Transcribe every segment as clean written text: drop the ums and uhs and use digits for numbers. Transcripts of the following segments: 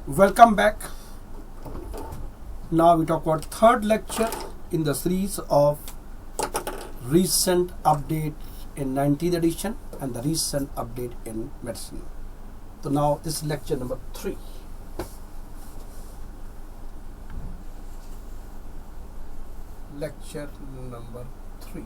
Welcome back. Now we talk about third lecture in the series of recent update in 19th edition and the recent update in medicine. So now this is lecture number 3. Lecture number 3.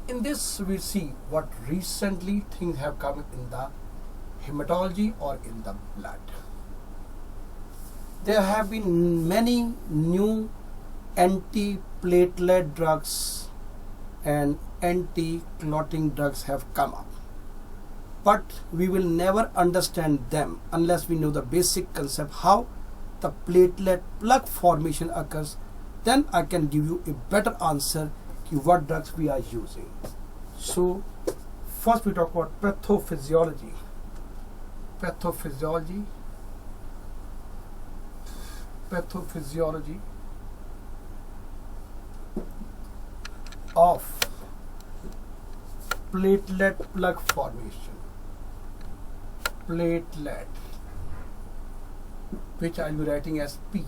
In this we see what recently things have come in the hematology or in the blood. There have been many new antiplatelet drugs and anticlotting drugs have come up, but we will never understand them unless we know the basic concept how the platelet plug formation occurs. Then I can give you a better answer to what drugs we are using. So first we talk about pathophysiology of platelet plug formation. Platelet, which I will be writing as P,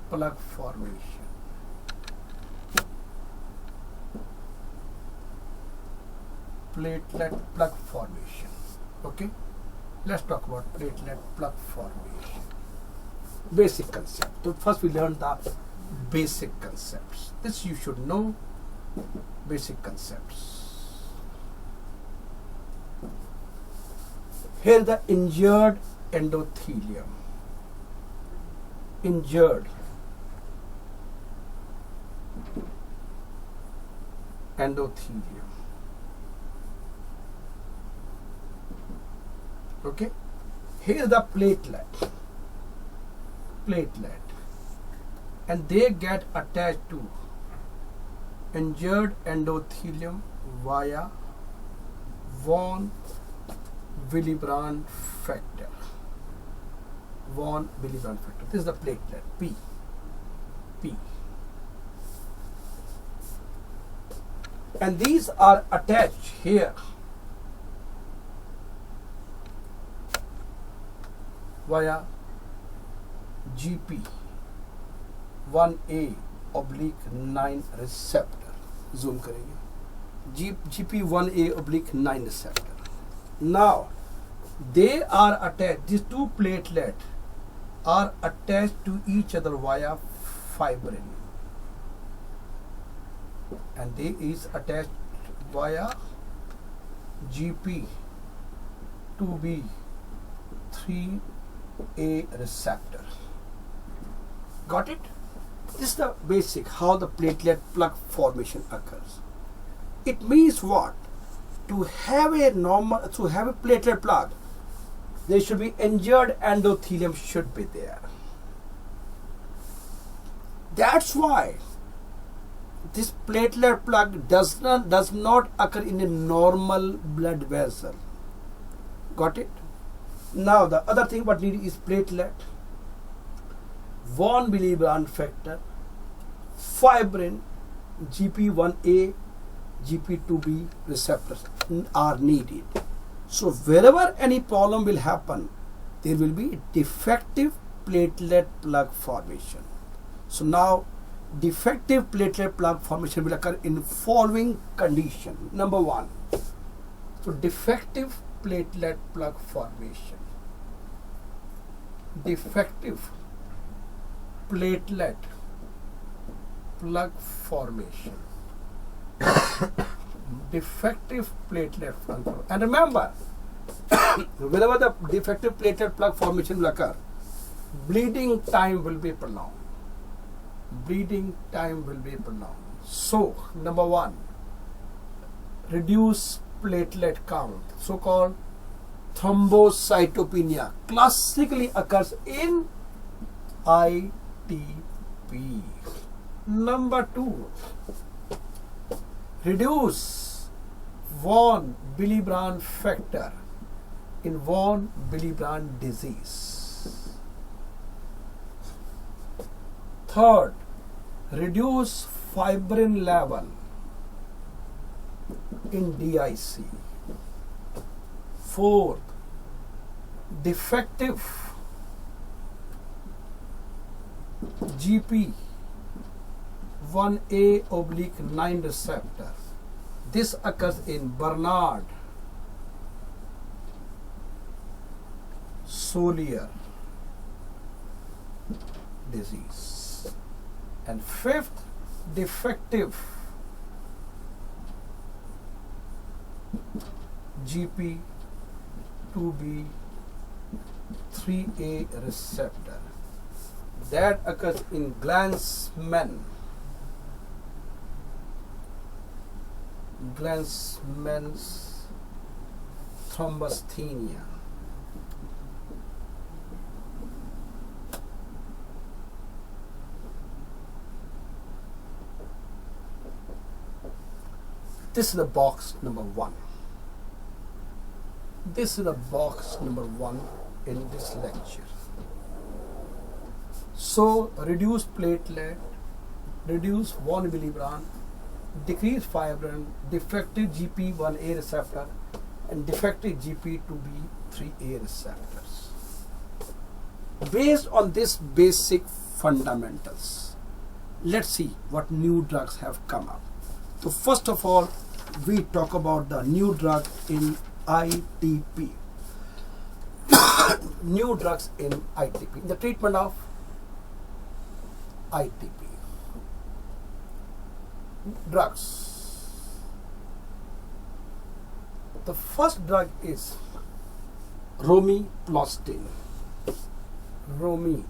plug formation. Platelet plug formation. Okay, let's talk about platelet plug formation. Basic concept. So first we learn the basic concepts. This you should know. Basic concepts. Here the injured endothelium. Injured endothelium. Okay. Here the platelet, and they get attached to injured endothelium via von Willebrand factor. This is the platelet P. And these are attached here via GP 1A oblique 9 receptor. Zoom करेंगे. GP 1A oblique 9 receptor. Now they are attached. These two platelets are attached to each other via fibrin, and they is attached via GP 2B 3A receptor. Got it? This is the basic how the platelet plug formation occurs. It means what? To have a platelet plug, there should be injured endothelium should be there. That's why this platelet plug does not occur in a normal blood vessel. Got it? Now the other thing what need is platelet, von Willebrand factor, fibrin, GP1A, GP2B receptors are needed. So wherever any problem will happen, there will be defective platelet plug formation. So now defective platelet plug formation will occur in following condition. Number 1, so defective platelet plug formation. Defective platelet plug formation. Defective platelet plug formation. And remember, whenever the defective platelet plug formation will occur, bleeding time will be prolonged. So number 1, reduce platelet count, so-called thrombocytopenia, classically occurs in ITP. Number 2, reduce von Willebrand factor in von Willebrand disease. Third, reduce fibrin level in DIC. Fourth, defective GP1A/9 receptor. This occurs in Bernard Solier disease. And fifth, defective GP2B3A receptor. That occurs in Glanzmann's thrombasthenia. This is the box number 1. This is the box number 1 in this lecture. So, reduce platelet, reduce von Willebrand, decrease fibrin, defective GP1A receptor, and defective GP2B3A receptors. Based on this basic fundamentals, let's see what new drugs have come up. So first of all, we talk about the new drug in ITP. New drugs in ITP, in the treatment of ITP. Drugs. The first drug is romiplostin. Romiplostin.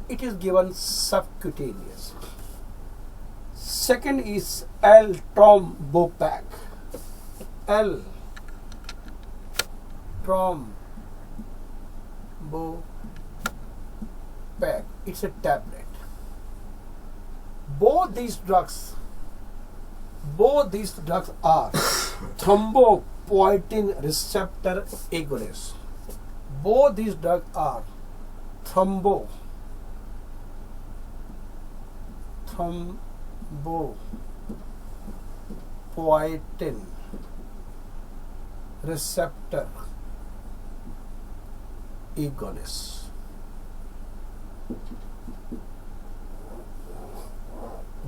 It is given subcutaneous. Second is L-Trombopac. L-Trombopac. It's a tablet. Both these drugs are thrombopoietin receptor agonists. Both these drugs are thrombopoietin receptor agonists.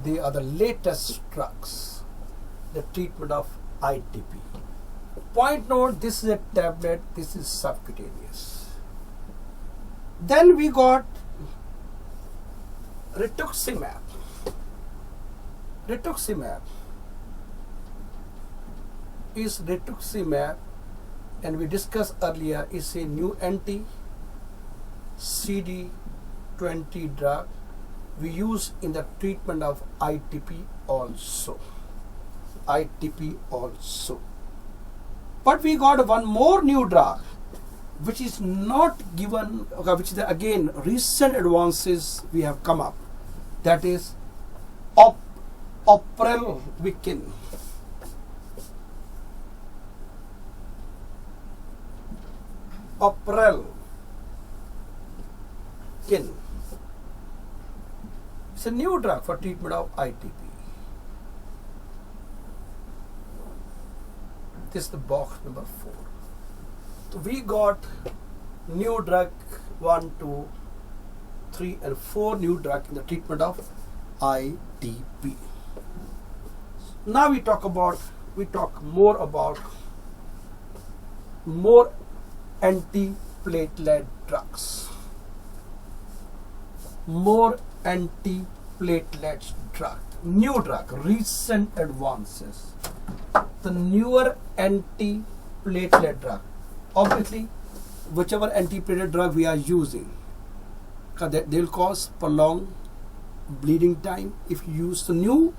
They are the latest drugs, the treatment of ITP. Point note, this is a tablet, this is subcutaneous. Then we got rituximab. Rituximab, and we discussed earlier, is a new anti-CD20 drug we use in the treatment of ITP also. But we got one more new drug which is not given, which is again recent advances we have come up. That is Oprelvicin. It's a new drug for treatment of ITP. This is the box number 4. So we got new drug 1, 2, 3 and 4 new drug in the treatment of ITP. Now we talk more about more antiplatelet drugs. More antiplatelet drug. New drug, recent advances. The newer antiplatelet drug. Obviously, whichever antiplatelet drug we are using, they will cause prolonged bleeding time if you use the new.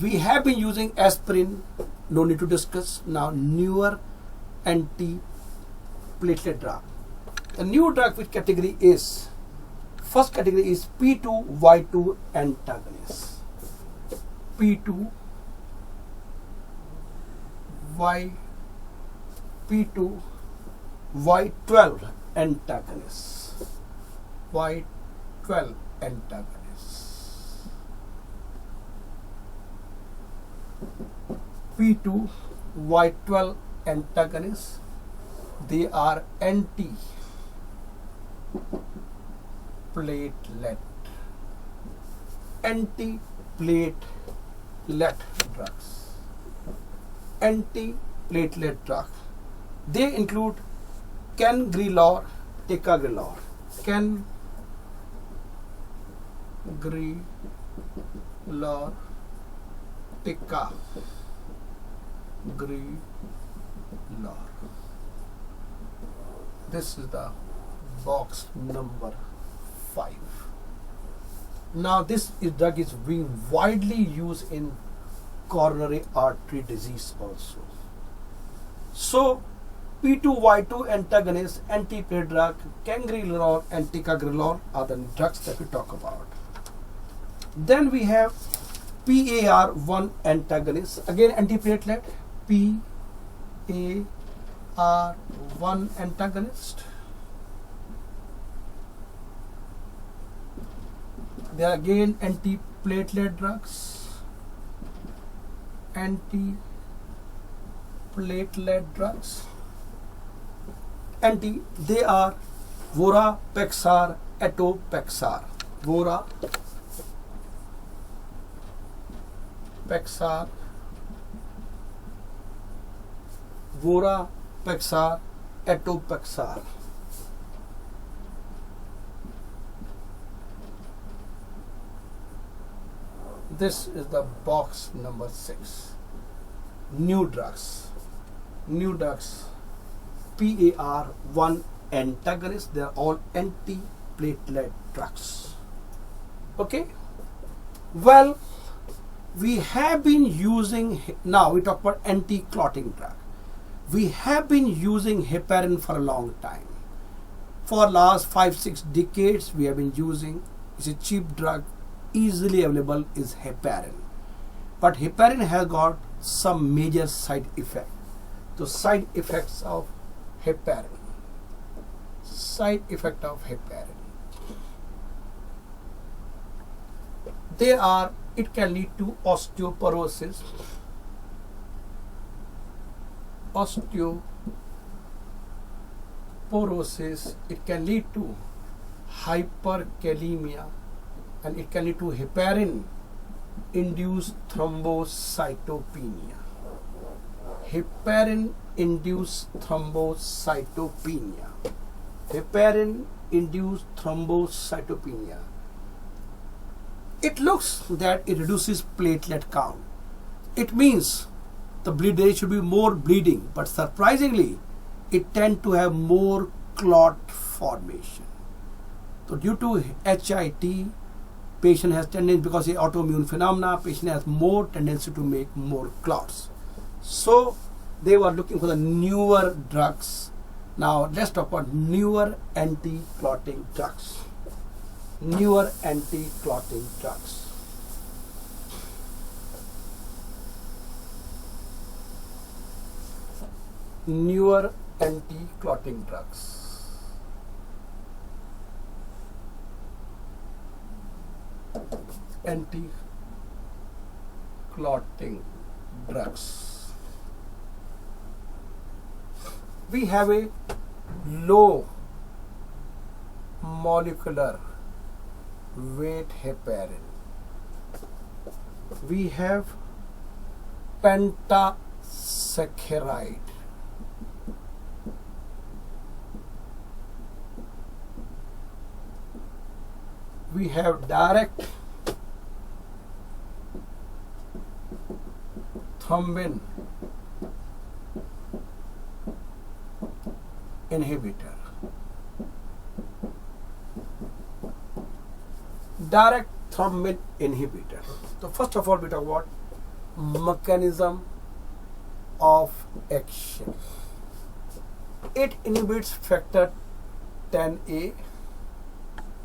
We have been using aspirin, no need to discuss. Now newer antiplatelet drug. The new drug which category is, first category is P2Y2 antagonist. P2Y12 antagonist. Y12 antagonist. P2 Y12 antagonists. They are antiplatelet drugs. Antiplatelet drugs. They include cangrelor, ticagrelor. Cangrelor, ticagrelor. This is the box number 5. Now this drug is being widely used in coronary artery disease also. So P2Y2 antagonist, antiplatelet drug, cangrelor and ticagrelor are the drugs that we talk about. Then we have PAR1 antagonist, again antiplatelet, PAR1 antagonist. They are again antiplatelet drugs. Antiplatelet drugs. They are vorapexar, etopeXAR. Vorapexar, etopeXAR. This is the box number 6. New drugs. PAR1 antagonists. They are all antiplatelet drugs. Okay. Well, we have been using, now we talk about anti-clotting drug. We have been using heparin for a long time. For last 5-6 decades, we have been using. It's a cheap drug, easily available is heparin. But heparin has got some major side effects. The side effects of heparin. They are, it can lead to osteoporosis, it can lead to hyperkalemia, and it can lead to heparin induced thrombocytopenia. Heparin induced thrombocytopenia. It looks that it reduces platelet count. It means there should be more bleeding, but surprisingly, it tends to have more clot formation. So due to HIT, patient has tendency, because of autoimmune phenomena, patient has more tendency to make more clots. So they were looking for the newer drugs. Now let's talk about newer anti-clotting drugs. Newer anti-clotting drugs. Anti-clotting drugs. We have a low molecular weight heparin. We have pentasaccharide. We have direct thrombin inhibitor. Direct thrombin inhibitor. So first of all, we talk about mechanism of action. It inhibits factor 10A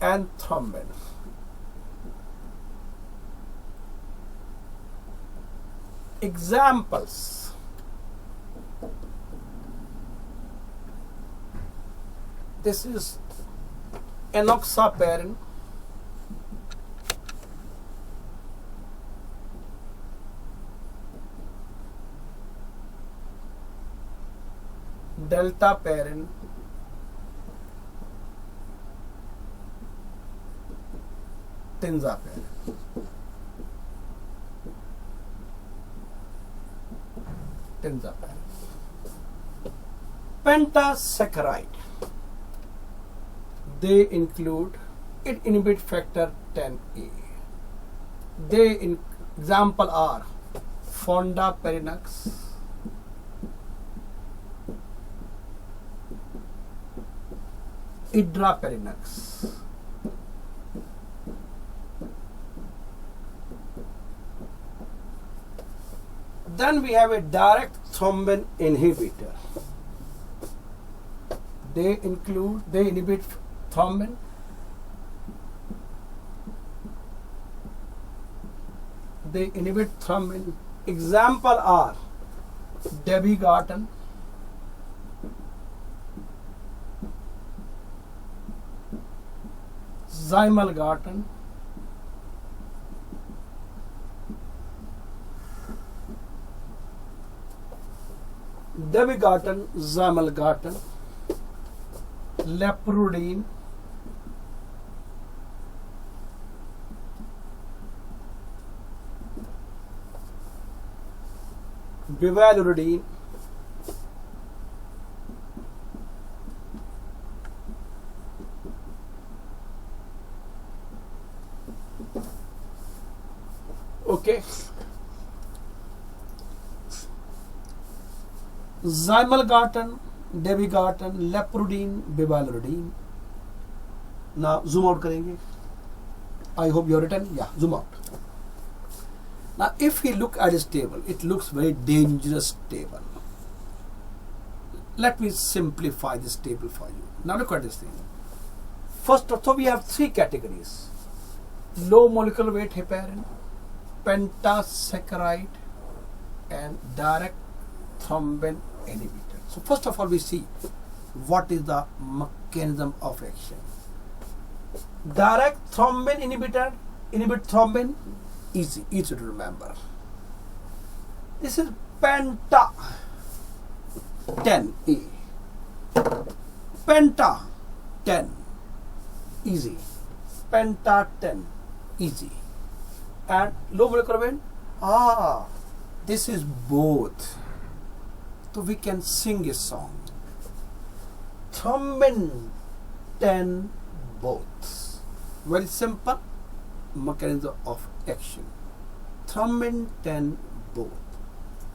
and thrombin. Examples: this is enoxaparin, deltaparin, tinzaparin. Pentasaccharide, they include, it inhibit factor 10A. Example are fondaparinux, idraparinux, then we have a direct thrombin inhibitor. They inhibit thrombin. Example are dabigatran, zymalgatran, zymalgatran, lepridine, bivalirudine, okay, zymalgatran, dabigatran, lepridine, bivalirudine. Now zoom out करेंगे. I hope you have written. Yeah, zoom out. Now if we look at this table, it looks very dangerous table. Let me simplify this table for you. Now look at this thing. First, so we have three categories: low molecular weight heparin, pentasaccharide, and direct thrombin inhibitor. So first of all, we see what is the mechanism of action. Direct thrombin inhibitor, inhibit thrombin, easy to remember. This is penta 10A. Penta 10, easy. Penta 10, easy. And low molecular weight, this is both. So we can sing a song. Thrombin 10, both. Very simple mechanism of action. Thrombin 10, both.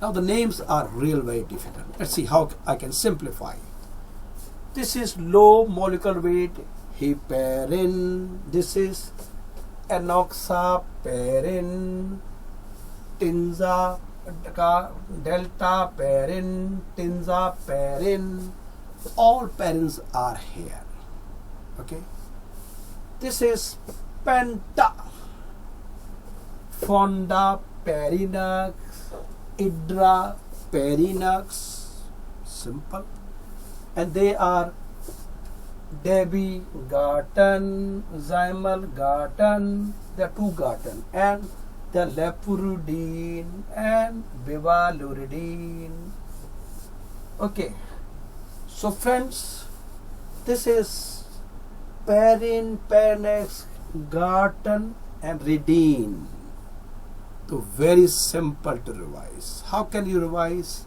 Now the names are very difficult. Let's see how I can simplify. This is low molecular weight heparin. This is enoxaparin, deltaparin, tinzaparin. All parins are here. Okay. This is penta, fondaparinux, idraparinux, simple, and they are dabigatran, zymalgatran, the two gatran, and the lepridine and bivalirudine. Okay, so friends, this is parin, parinax, gatran, and ridine. So very simple to revise. How can you revise?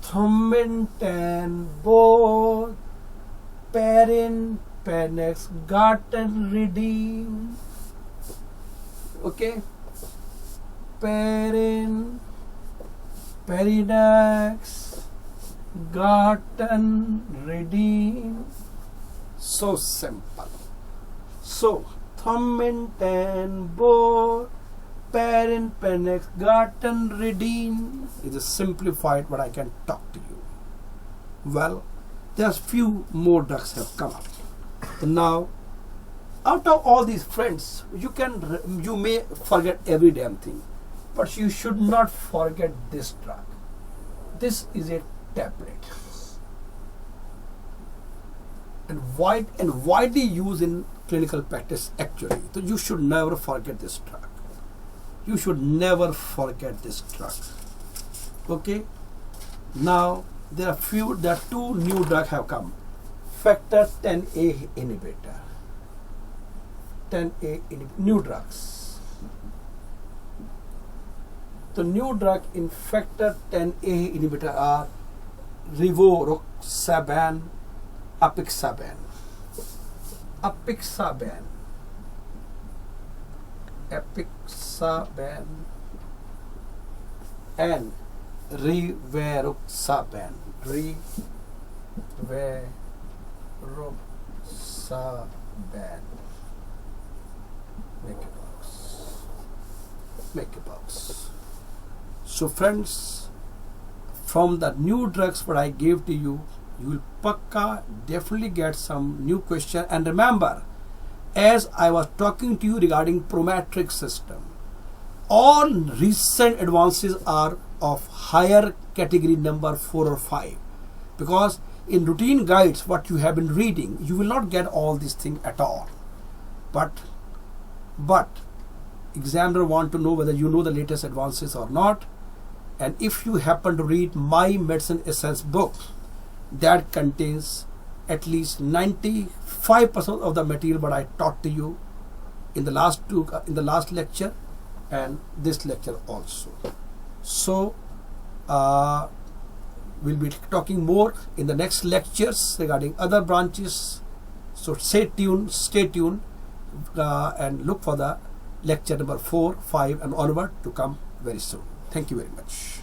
Thrombin 10, both, parin, parinax, gatran, ridine. Okay, parin, parinax, gatran, ridine. So simple. So thrombin 10, both, parin, parinax, gatran, ridine is a simplified what I can talk to you. Well, there's few more drugs have come up. So now, out of all these friends, you may forget every damn thing, but you should not forget this drug. This is a tablet, and widely used in clinical practice actually. So you should never forget this drug. You should never forget this drug. Okay. Now there are two new drugs have come. Factor 10A inhibitor. 10A inhibitor, new drugs. The new drug in factor 10A inhibitor are rivaroxaban, apixaban, and rivaroxaban. Make a box. So friends, from the new drugs what I gave to you, you will pakka definitely get some new question. And remember, as I was talking to you regarding prometric system, all recent advances are of higher category number 4 or 5, because in routine guides what you have been reading, you will not get all these things at all. But examiner want to know whether you know the latest advances or not. And if you happen to read my medicine essence book, that contains at least 95% of the material what I taught to you in the last lecture and this lecture also. So we'll be talking more in the next lectures regarding other branches. So stay tuned and look for the lecture number 4, 5 and onward to come very soon. Thank you very much.